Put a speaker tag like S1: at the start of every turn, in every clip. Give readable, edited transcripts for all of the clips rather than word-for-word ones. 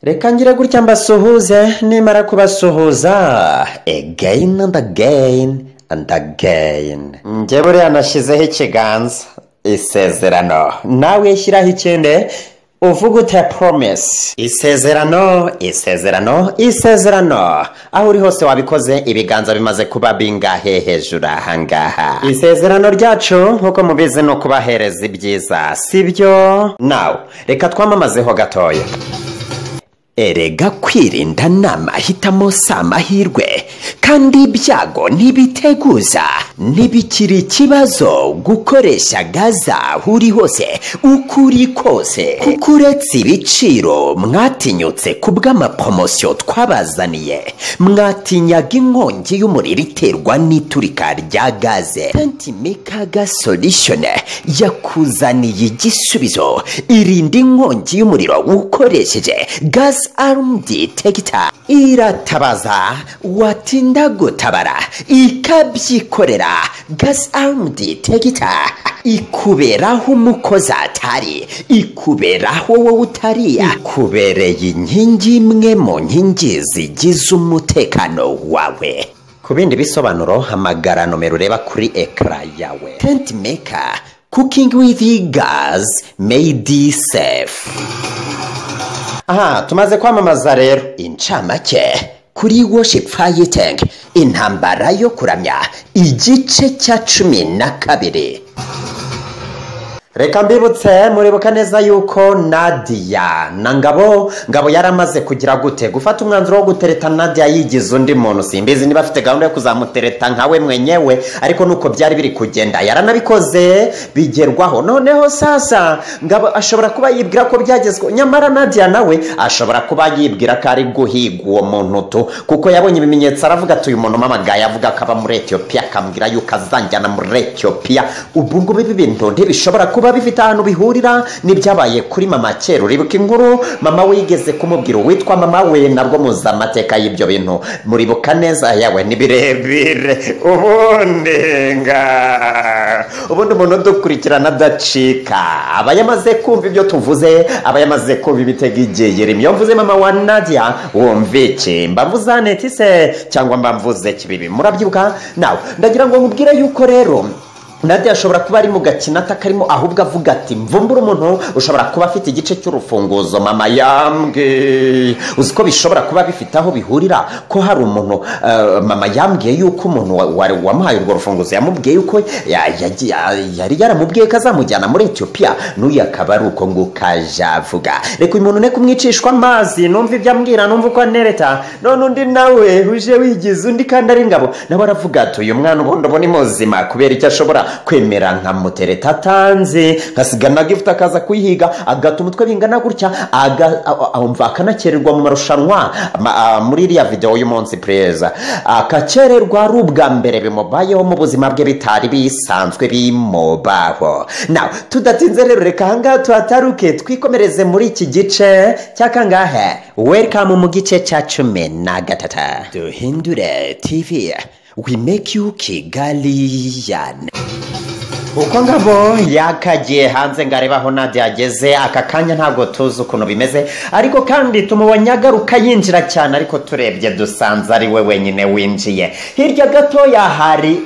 S1: reka ngire gutya mbasuhuze nimara kubasuhuza again and again and again. Njye buriya nashyizeho ikiganza isezerano, nawe shyiraho ikindi uvuga ute promise. Isezerano, isezerano, isezerano. Aho uri hose wabikoze, ibiganza bimaze kuba bingahe hejuru ahangaha. Isezerano ryacu nkuko mubizi no kubahereza ibyiza, sibyo? Now reka twamamazeho gatoya. Erega kwirinda n'amahitamo si amahirwe, kandi ibyago ntibiteguza. Ntibikiri ikibazo gukoresha gaza uri hose uko uri kose, kuko uretse ibiciro mwatinyutse ku bw'amapromosiyo twabazaniye. Mwatinyaga inkongi y'umuriro iterwa n'iturika rya gaze. Tentimeka Gas Solution yakuzaniye igisubizo. Irinda inkongi y'umuriro ukoresheje Gas Alarm Detector. Iratabaza watinda gutabara ikabyikorera. Gas Alarm Detector ikuberaho umukozi atari, ikuberaho wowe utari, ikubereye inkingi imwe mu nkingi zigize umutekano wawe. Ku bindi bisobanuro hamagara nomero ureba kuri ekara yawe. Tentmaker, cooking with gas made safe. Aha, tumaze kwamamaza rero incamake kuri Worship Fire Tank, intambara yo kuramya, igice cya 12. Reka mbibutse muribuka neza yuko Nadia na Ngabo yaramaze kugira gute gufata umwanzuro wo gutereta Nadia yigize undi muntu. Simbizi niba afite gahunda yo kuzamutereta nkawe mwenyewe, ariko nuko byari biri kugenda yaranabikoze bigerwaho. Noneho sasa Ngabo ashobora kuba yibwira ko byagezwe, nyamara Nadia nawe ashobora kuba yibwira ko ari guhiga uwo muntu tu, kuko yabonye ibimenyetso aravuga ati uyu muntu mamagaye avuga ko aba muri Ethiopia, akambwira yuko azanjyana muri Ethiopia. Ubu ngo bibi bintu ntibishobora kuba bifite ahantu bihurira n'ibyabaye kuri mama kera. Uribuka inkuru mama wigeze kumubwira witwa mama we, nabwo muza amateka y'ibyo bintu muribuka neza. Yawe ni birebire ubundi umuntu dukurikirana adacika, aba yamaze kumva ibyo tuvuze, aba yamaze kumva ibitega igeye. Iyo mvuze mama wa Nadia wumve iki, mbavuze Aneti se cyangwa mbamvuze kibibi? Murabyibuka? Nawe ndagira ngo nkubwire yuko rero Nadia ashobora kuba ari mu gakina atakarimo, ahubwo avuga ati mvumbura umuntu ushobora kuba afite igice cy'urufunguzo mama yambwiye. Uziko bishobora kuba bifite aho bihurira, ko hari umuntu mama yambwiye yuko umuntu wamuhaye urwo rufunguzo yamubwiye yuko yari yaramubwiye ko azamujyana muri Ethiopia, n'uyu akaba ari uko ngo kajavuga. Reka uyu muntu ne kumwicishwa amazi, numva ibyo ambwira, numva uko anereta. None undi nawe uje wigize undi kandi ari Ngabo, nawe aravuga ati uyu mwana ubundi ubona muzima, kubera icyo ashobora kwemera nka mutereta atanze, ngasigana gifuta akaza kuyihiga, agata umutwe bingana gutya, umva akanakererwa mu marushanwa muri iriya video y'umunsi preza, akakererwa ari ubwa mbere bimubayeho mu buzima bwe bitari bisanzwe bimubaho. Now tudatinze rero reka ahangaha tuhataruke twikomereze muri iki gice cyakangahe. Welcome mu gice cya 13. Duhindure TV, we make you Kigalian. Uko Ngabo yakagiye hanze ngarebaho Nadia ageze, aka kanya ntabwo tuzi ukuntu bimeze, ariko kandi tumubonye agaruka yinjira cyane, ariko turebye dusanze ari we wenyine winjiye. Hirya gatoya hari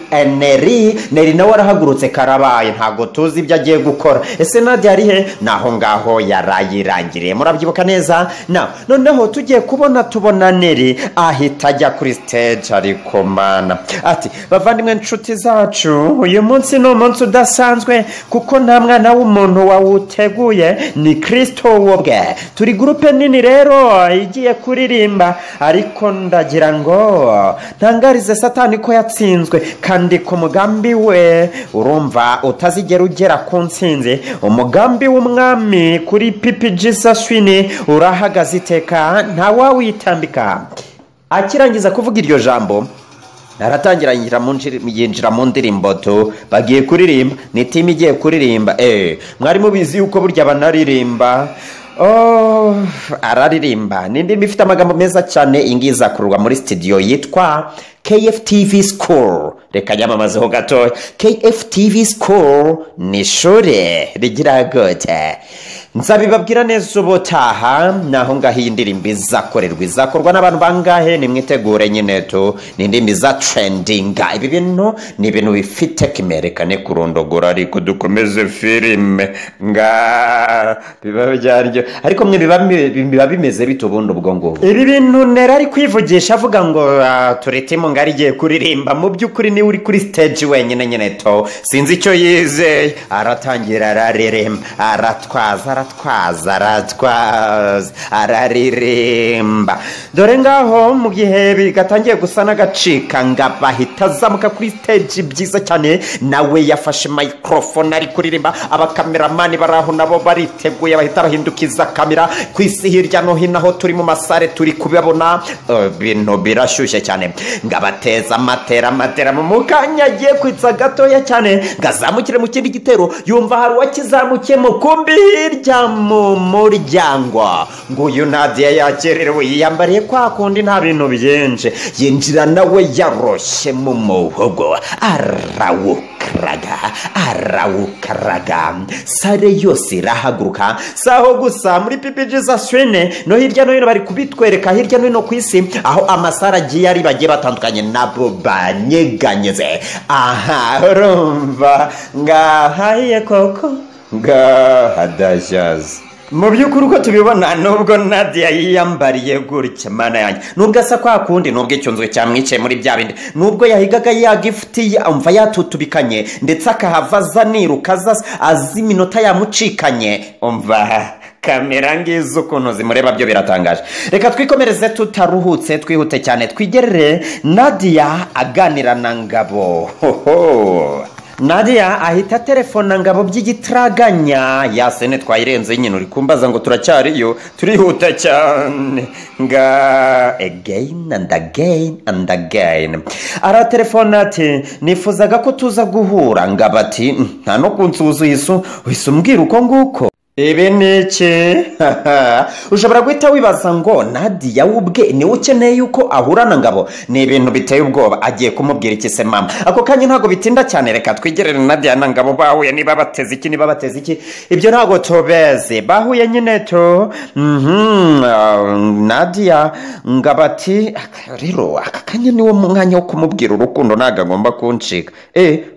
S1: Neri nawe arahagurutse karabaye, ntabwo tuzi ibyo agiye gukora. Ese Nadia ari he? Naho ngaho yarayirangiriye, murabyibuka neza. Noneho tugiye tubona Neri ahita ajya kuri stage, ariko mana ati bavandimwe inshuti zacu, uyu munsi ni umunsi udasanzwe kuko nta mwana w'umuntu wawuteguye, ni Kristo wobwe. Turi groupe nini rero igiye kuririmba, ariko ndagira ngo ntangarize Satani ko yatsinzwe, kandi ko mugambi we urumva utazigera ugera ku ntsinzi. Umugambi w'umwami kuri Pipi Jesus Wini urahagaze iteka, nta wawitambika. Akirangiza kuvuga iryo jambo naratangira yinjira mu ndirimbo tu, bagiye kuririmba, ni team igiye kuririmba. Mwari mubizi yuko burya banaririmba. Araririmba n'indimi ifite amagambo meza cyane, ingiza kurwa muri studio yitwa KFTV School. Reka nyamamazeho gato. KFTV School ni ishuri rigira gute, nzabibabwira neza ubutaha naho ngaho iyi ndirimbo izakorwa n'abantu bangahe nimwitegure nyine tu ni indimi za trendinga ibi bintu ni ibintu bifite kimerekane kurondogora ariko dukomeze filime nga biba byaryo ariko mwe biba bimeze bite ubundi ubwo ngo ibi bintu nera ari kwivugisha avuga ngo turetemo ngari giye kuririmba mu by'ukuri ni uri kuri stage wenyine nyine to sinzi icyo yizeye aratangira arareremba aratwaza araririmba dore ngaho mu gihe bigatangiye gusa n'agacika nga bahita azamuka kuri stage byiza cyane nawe yafashe microphone ari kuririmba abakameramani baraho nabo bariteguye bahita bahindukiza kamera ku isi hirya no hino aho turi mu masare turi kubabona bintu birashyushye cyane ngabateza amatera mu mukanya agiye kwitsa gatoya cyane ngazamukire mu kindi gitero yumva hari uwakizamukiyemo kumbi hirya mu muryango ngo uyu Nadia yakererewe yiyambariye kwa kundi nta bintu byinshi yinjira nawe yaroshye mu muhogo arawukaraga sare yose irahaguruka saho gusa muri PPG za Swene no hirya no hino bari kubitwereka hirya no hino ku isi aho amasara agiye ari bagiye batandukanye nabo banyeganyeze aha urumva ngahaye koko ngahadajaza mu by'ukuri uko tubibona nubwo Nadia yiyambariye gutya mana yanjye nubwo asa kwa kundi nubwo icyunzwe cyamwicaye muri bya bindi nubwo yahigaga yagifitiye amva yatutubikanye ndetse akahava zaniruka azi iminota yamucikanye umva kamera ngizo ukuntu zimureba byo biratangaje reka twikomereze tutaruhutse twihute cyane twigerere Nadia aganira na Ngabo Nadia ahita telefona Ngabo by'igitraganya yasene twayirenze nyine uri kumbaza ngo turacyariyo turihuta cyane nga again and again ara telefona ati nifuzaga ko tuza guhura Ngabo ati nta no kunsubiza umbwira uko nguko ibi niki ushobora guhita wibaza ngo Nadia ubwe ni ukeneye yuko ahurana Ngabo ni ibintu biteye ubwoba agiye kumubwira iki se mama ako kanya ntago bitinda cyane reka twigerere Nadia na Ngabo bahuye niba bateze iki ibyo ntago tobeze bahuye nyine to Nadia Ngabo ati rero aka kanya niwo mwanya wo kumubwira urukundo ntago agomba kuncika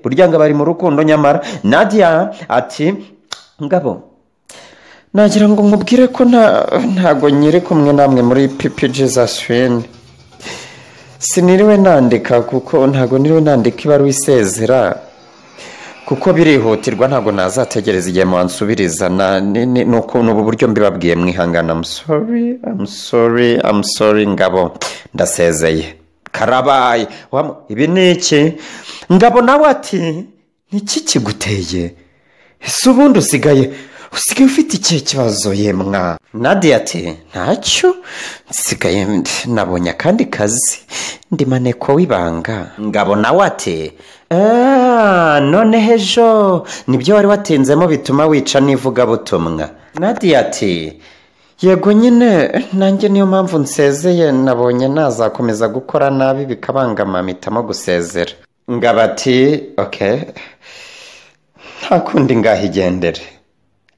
S1: burya Ngabo ari mu rukundo nyamara Nadia ati Ngabo nagira ngo nkubwire ko ntago nyiri kumwe namwe muri PPG za Swene siniriwe nandika kuko ntago niriwe nandika ibaruwa isezera kuko birihutirwa ntago nazategereza igihe mwansubiriza nuko n'ubu buryo mbibabwiye mwihangana I'm sorry Ngabo ndasezeye karabaye ibi niki Ngabo nawe ati niki kiguteye ese ubundi usigaye ufite ikihe kibazo yemwa Nadia ati ntacyo nsigaye nabonye akandi kazi ndi maneko w'ibanga Ngabo nawe ati none hejo nibyo wari watenzemo bituma wica n'ivugabutumwa Nadia ati yego nyine nanjye niyo mpamvu nsezeye nabonye nazakomeza gukora nabi bikabangama mpitamo gusezera Ngabo ati okay nta kundi ngahigendere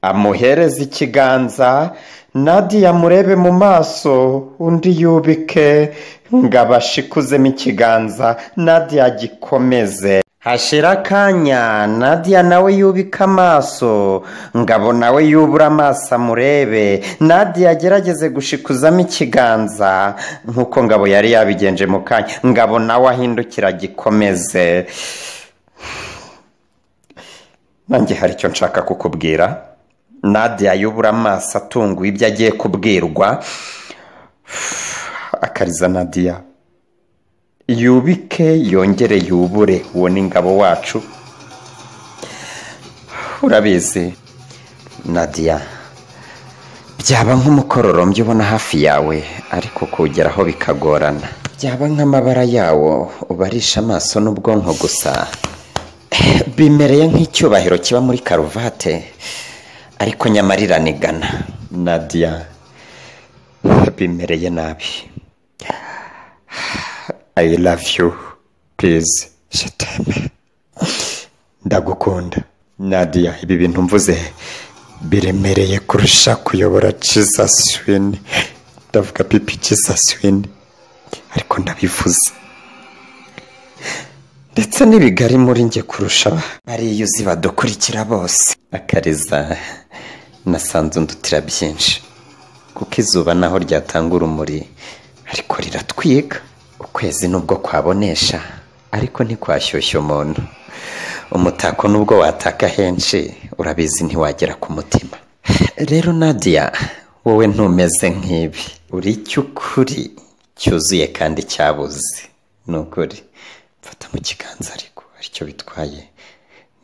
S1: amuhereza ikiganza Nadia murebe mu maso undi yubike Ngabo ashikuzemo ikiganza Nadia gikomeze hashira akanya Nadia nawe yubika amaso Ngabo nawe yubura amaso amurebe Nadia agerageze gushikuzamo ikiganza nkuko Ngabo yari yabigenje mu kanya Ngabo nawe ahindukira gikomeze nanjye hari icyo nshaka kukubwira Nadia yubura amaso atunguye ibyo agiye kubwirwa akariza Nadia yubike yongere yubure uwo ni Ngabo wacu urabizi Nadia byaba nk'umukororombya ubona hafi yawe ariko kugeraho bikagorana byaba nk'amabara yawo ubarisha amaso n'ubwonko gusa bimereye nk'icyubahiro kiba muri karuvate ariko nyamarira nigana Nadia bimereye nabi I love you please je t'aime ndagukunda Nadia ibi bintu mvuze biremereye kurusha kuyobora Jesus win. Ndavuga pipi Jesus win, ariko ndabivuze. Ndetse n'ibigari muri nge kurusha bariya uzi badukurikira bose. Akariza nasanze undutira byinshi, kuko izuba naho ryatanga urumuri ariko riratwiga. Ukwezi nubwo kwabonesha ariko ntikwashyushya umuntu. Umutako nubwo wataka henshi urabizi ntiwagera ku mutima. Rero Nadia, wowe ntumeze nk'ibi, uri cy'ukuri cyuzuye kandi cyabuze. Nukuri mfata mu kiganza ariko aricyo bitwaye.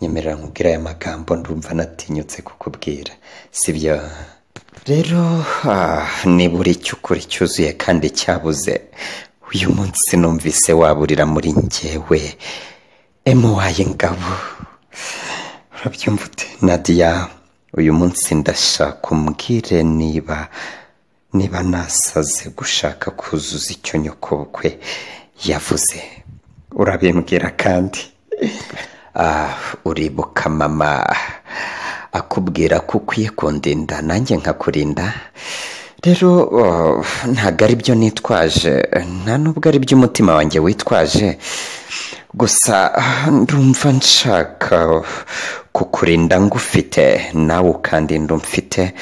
S1: Nyemerera nkubwira aya magambo, ndumva natinyutse kukubwira, sibyo? Rero niba uri cy'ukuri cyuzuye kandi cyabuze, uyu munsi numvise waburira muri njyewe waye ngabo. Urabyumva ute Nadia? Uyu munsi ndashaka umbwire niba nasaze gushaka kuzuza icyo nyokobukwe yavuze. Urabimbwira kandi uribuka mama akubwira ko ukwiye kundinda nanjye nkakurinda. Rero ntabwo ari byo nitwaje, nta nubwo ari byo umutima wanjye witwaje, gusa ndumva nshaka kukurinda ngufite nawe ukandinda umfite.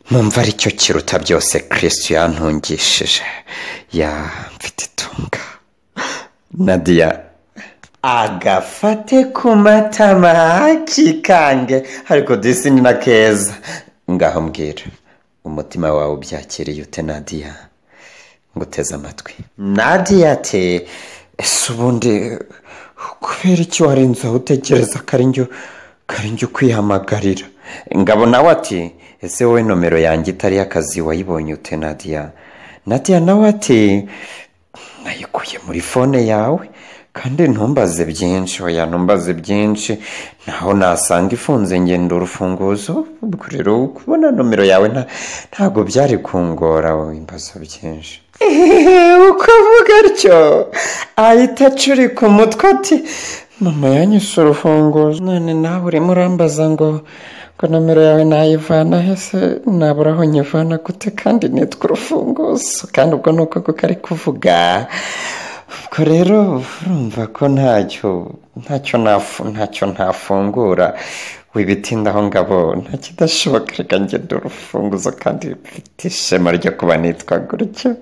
S1: Numva aricyo kiruta byose Kristo yantungishije. Mfite itunga. Nadia, agafate ku matama kikange, ariko disi ni na keza. Ngaho mbwira, umutima wawe ubyakiriye ute Nadia? Nguteze amatwi. Nadia ati, ese ubundi kubera iki warenze aho utekereza ko ari njye ukwihamagarira? Ngabo nawe ati, ese wowe nomero yanjye itari akazi wayibonye ute Nadia? Nadia nawe ati, nayikuye muri fone yawe kandi ntumbaze byinshi. Oya, ntumbaze byinshi, naho nasanga ifunze ngenda urufunguzo. Ubwo rero kubona nomero yawe ntabwo byari kungora, wimbaza byinshi. Uko avuga atyo ahita acurika umutwe ati, mama yanyise urufunguzo, none nawe urimo urambaza ngo nomero yawe nayivana hese? Nabura aho nyivana gute kandi nitwa urufunguzo? Kandi ubwo ni uko kuko ari kuvuga. Ubwo rero urumva ko ntacyo ntafungura. Wibitindaho ngabo, nta kidashoboka, reka ngende urufunguzo kandi mfite ishema ryo kuba nitwa gutyo.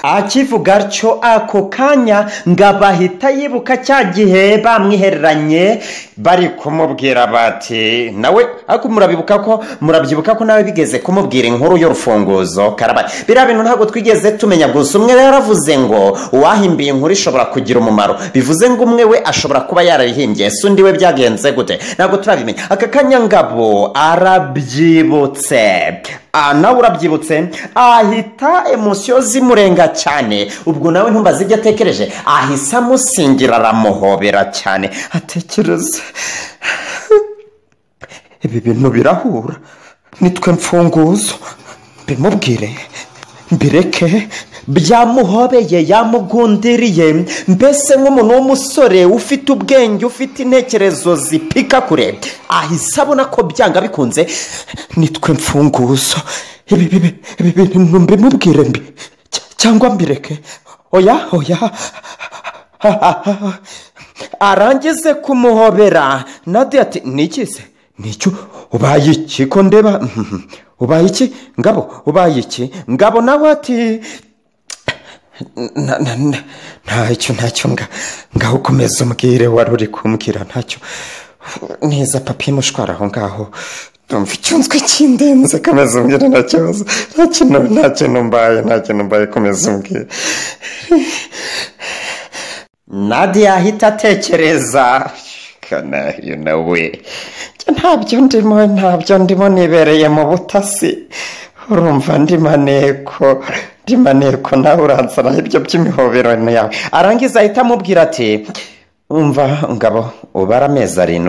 S1: Akivuga atyo ako kanya Ngabo ahita yibuka cya gihe bamwihereranye bari kumubwira bati, nawe ako murabyibuka ko nawe bigeze kumubwira inkuru y'urufunguzo karabaye. Biriya bintu ntabwo twigeze tumenya, gusa umwe yaravuze ngo uwahimbiye inkuru ishobora kugira umumaro. Bivuze ngo umwe we ashobora kuba yarayihimbye, ese undi we byagenze gute ntabwo turabimenya. Aka kanya Ngabo arabyibutse. Nawe urabyibutse, ahita emosiyo zimurenga cyane. Ubwo nawe ntumbaze ibyo atekereje, ahise amusingira aramuhobera cyane. Atekereza, ibi bintu birahura, nitwe mfunguzo, bimubwire mbireke. Byamuhobeye, yamugundiriye, mbese nk'umuntu w'umusore ufite ubwenge, ufite intekerezo zipika kure. Ahise abona ko byanga bikunze nitwe mfunguzo, ibi bintu mbimubwire mbi cyangwa mbireke? Oya. Arangize kumuhobera. Nadia ati, nikize? Nicyo ubaye iki ko ndeba? Ubaye iki Ngabo? Ubaye iki? Ngabo nawe ati, ntacyo ngaho ukomeza umbwire wari uri kumbwira. Ntacyo neza papi mushwara aho ngaho, ndumva icyunzwe kindenze. Komeza umbwire, nta kibazo, nta kintu mbaye, komeza umbwire. Nadia ahita atekereza, kana nawe ntabyo ndimo, nibereye mu butasi. Urumva ndi maneko nawe uransana ibyo by'imihobero yawe. Arangiza ahita amubwira ati, umva Ngabo, ubara amezi 7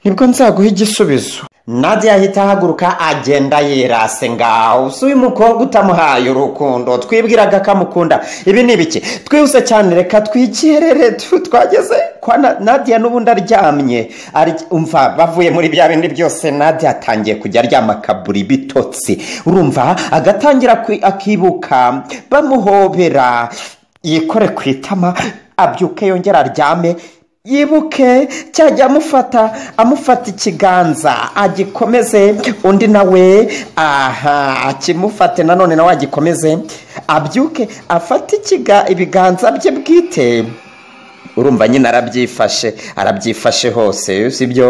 S1: nibwo nzaguha igisubizo. Nadia ahita ahaguruka agenda yirase. Ngaho usuye umukobwa utamuhaye urukundo, twibwiraga kamukunda. Ibi ni biki? Twihuse cyane, reka twigerere, twageze kwa Nadia n'ubundi aryamye umva bavuye muri bya bindi byose Nadia atangiye kujya aryama kaburi bitotsi urumva agatangira akibuka bamuhobera yikore kwitama abyuke yongera aryame yibuke cyajya amufata ikiganza agikomeze undi nawe akimufate nanone nawe agikomeze abyuke afate ibiganza bye bwite urumva nyine arabyifashe hose sibyo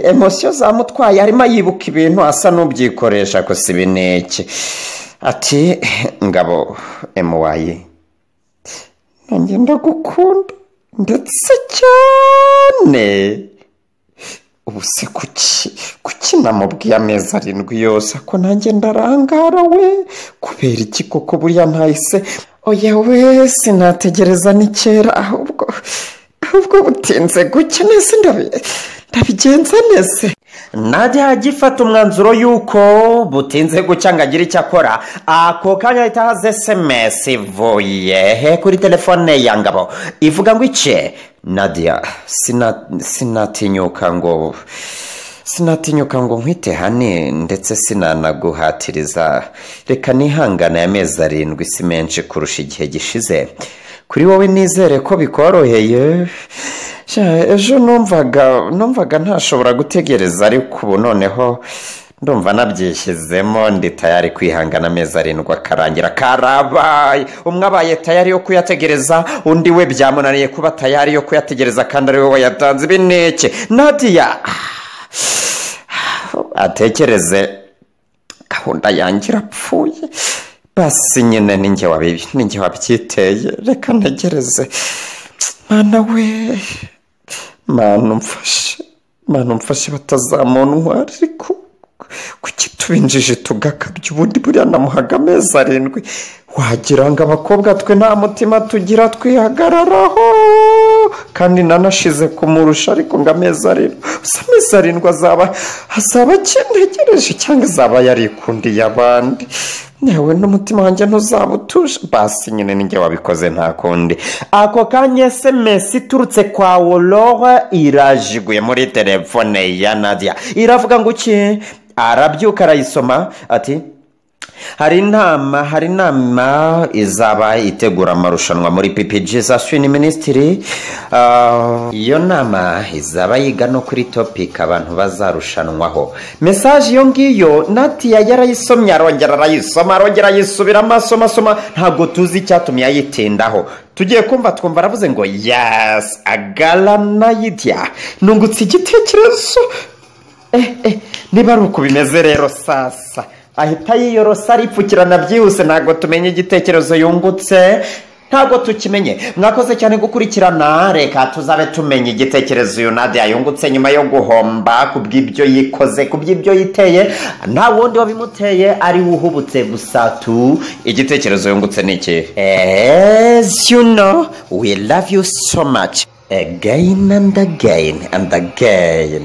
S1: emosiyo zamutwaye arimo yibuka ibintu asa n'ubyikoresha ko si bineke ati ngabo emuwaye nanjye ndagukunda ndetse cyane ubu se kuki namubwiye amezi 7 yose ko nanjye ndarangara we kubera iki koko buriya ntahise oya we sinategereza ni kera ahubwo butinze guke nese ndabigenza nese Nadia agifata umwanzuro yuko butinze gucya ngo agire icyo akora ako kanya ahita haza SMS ivuye kuri telefone ya Ngabo ivuga ngo ice Nadia sinatinyuka ngo nkwite hane ndetse sinanaguhatiriza reka nihangana y'amezi 7 si menshi kurusha igihe gishize kuri wowe nizere ko bikoroheye ejo numvaga ntashobora gutegereza ariko ubu noneho ndumva nabyishyizemo ndi tayari kwihangana amezi 7 akarangira karabaye umwe abaye tayari yo kuyategereza undi we byamunaniye kuba tayari yo kuyategereza kandi ari we wayatanze bineke Nadia atekereze gahunda yanjye irapfuye basi nyine ninjye wabyiteye reka ntegereze mana we mana umfashe batazamuntwara ariko kuki tubinjije tugakabya ubundi buriya namuhaga amezi 7 wagira ngo abakobwa twe nta mutima tugira twihagararaho kandi nanashize kumurusha ariko ngo amezi 7 azaba kintegereje cyangwa azaba yarikundiye abandi yewe n'umutima wanjye ntuzabutuje basi nyine ninjye wabikoze nta kundi ako kanya SMS iturutse kwa Aurore irajiguye muri telefone ya Nadia iravuga ngo iki arabyuka arayisoma ati hari inama izaba itegura amarushanwa muri PPG Swing Ministry iyo nama izaba yiga no kuri topic abantu bazarushanwaho message yo ngiyo Nadia yarayisomye arongera ayisubira amasoma ntago tuzi icyatumye ayitindaho tugiye twumva aravuze ngo yes agala Nadia nungutse igitekerezo niba ari uko bimeze rero sasa ahita yiyorosa aripfukirana byihuse ntago tumenye igitekerezo yungutse ntago tukimenye mwakoze cyane gukurikirana reka tuzabe tumenye igitekerezo uyu Nadia yungutse nyuma yo guhomba kubw'ibyo yikoze kubw'ibyo yiteye nta wundi wabimuteye ari uhubutse gusa igitekerezo yungutse ni iki as you know we love you so much again and again and again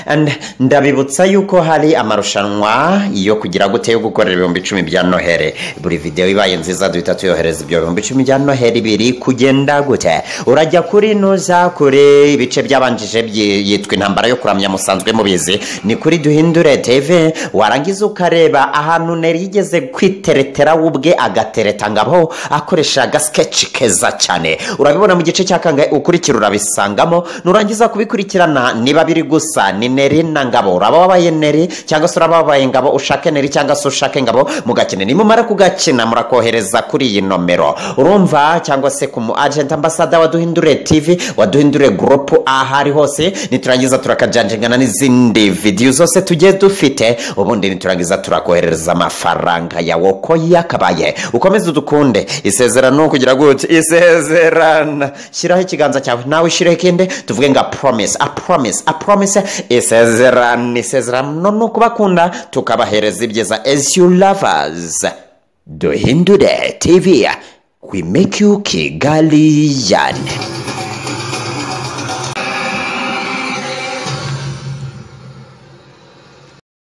S1: and ndabibutsa yuko hari amarushanwa yo kugira gute yo gukorera 10,000 bya Noheli buri video ibaye nziza duhita tuyohereza ibyo 10,000 bya Noheli biri kugenda gute urajya kuri nuza kuri ibice byabanjije yitwa intambara yo kuramya musanzwe mubizi ni kuri Duhindure TV warangiza ukareba ahantu neri yigeze kwiteretera ubwe agatereta Ngabo akoresha gasketch keza cyane urabibona mu gice cyakanga ukurikira bisangamo nurangiza kubikurikirana niba biri gusa ni Neri na Ngabo urababaye Neri cyangwa se urababaye Ngabo ushake Neri cyangwa se ushake Ngabo mugakine nimumara kugakina murakohereza kuri iyi nomero urumva cyangwa se ku agent ambassador wa Duhindure TV wa Duhindure group ahari hose niturangiza turakajanjingana n'izindi video zose tugiye dufite ubundi niturangiza turakohereza amafaranga ya woko yakabaye ukomeze udukunde isezerano kugira gute isezerana shiraho ikiganza cyawe nawe shire kende tuvuge nga a promise isezerano no kubakunda tukabahereza ibyiza as you lovers Duhindure TV we make you Kigali yani